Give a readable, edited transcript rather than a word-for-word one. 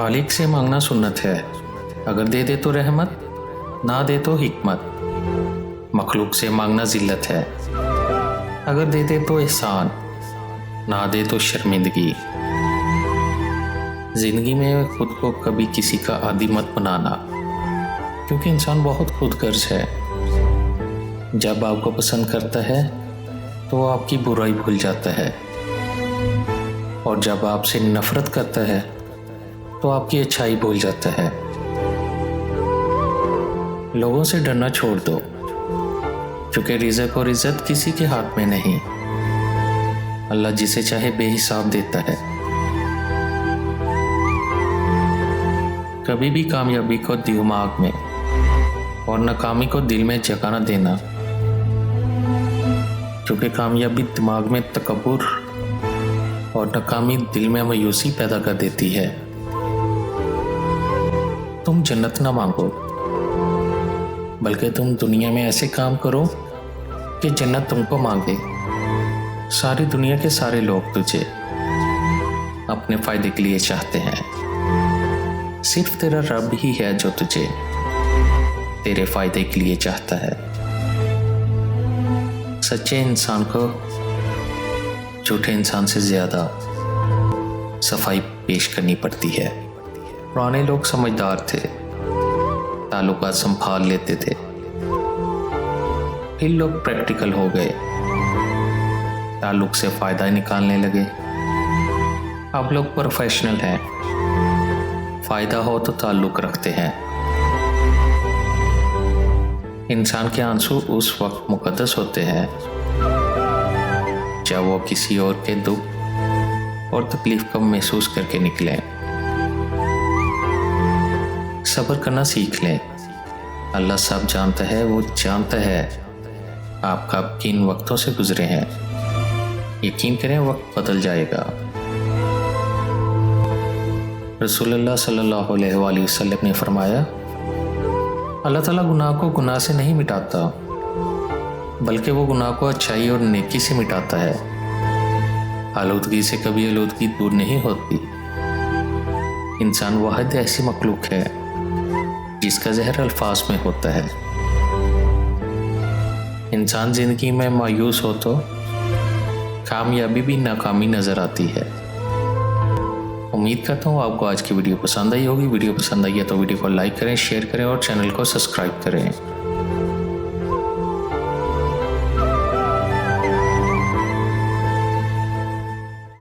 खालिक से मांगना सुन्नत है, अगर दे दे तो रहमत, ना दे तो हिकमत। मखलूक से मांगना जिल्लत है, अगर दे दे तो एहसान, ना दे तो शर्मिंदगी। ज़िंदगी में खुद को कभी किसी का आदी मत बनाना, क्योंकि इंसान बहुत खुदगर्ज है। जब आपको पसंद करता है तो वो आपकी बुराई भूल जाता है, और जब आपसे नफरत करता है तो आपकी अच्छाई भूल जाता है। लोगों से डरना छोड़ दो, क्योंकि रिज़्क और इज़्ज़त किसी के हाथ में नहीं। अल्लाह जिसे चाहे बेहिसाब देता है। कभी भी कामयाबी को दिमाग में और नाकामी को दिल में जगह न देना, क्योंकि कामयाबी दिमाग में तकब्बुर और नाकामी दिल में मायूसी पैदा कर देती है। तुम जन्नत ना मांगो, बल्कि तुम दुनिया में ऐसे काम करो कि जन्नत तुमको मांगे। सारी दुनिया के सारे लोग तुझे अपने फायदे के लिए चाहते हैं, सिर्फ तेरा रब ही है जो तुझे तेरे फायदे के लिए चाहता है। सच्चे इंसान को झूठे इंसान से ज़्यादा सफाई पेश करनी पड़ती है। पुराने लोग समझदार थे, ताल्लुकात संभाल लेते थे। फिर लोग प्रैक्टिकल हो गए, ताल्लुक से फ़ायदा निकालने लगे। अब लोग प्रोफेशनल हैं, फ़ायदा हो तो ताल्लुक रखते हैं। इंसान के आंसू उस वक्त मुकद्दस होते हैं जब वो किसी और के दुख और तकलीफ को महसूस करके निकलें। सब्र करना सीख लें। अल्लाह सब जानता है, वो जानता है आप कब किन वक्तों से गुजरे हैं। यकीन करें, वक्त बदल जाएगा। रसूलुल्लाह सल्लल्लाहु अलैहि वसल्लम ने फरमाया, अल्लाह ताला गुनाह को गुनाह से नहीं मिटाता, बल्कि वो गुनाह को अच्छाई और नेकी से मिटाता है। आलूदगी से कभी आलूदगी दूर नहीं होती। इंसान वाहिद ऐसी मखलूक है जिसका ज़हर अल्फाज में होता है। इंसान ज़िंदगी में मायूस हो तो कामयाबी भी नाकामी नज़र आती है। उम्मीद करता हूँ आपको आज की वीडियो पसंद आई होगी। वीडियो पसंद आई है तो वीडियो को लाइक करें, शेयर करें और चैनल को सब्सक्राइब करें।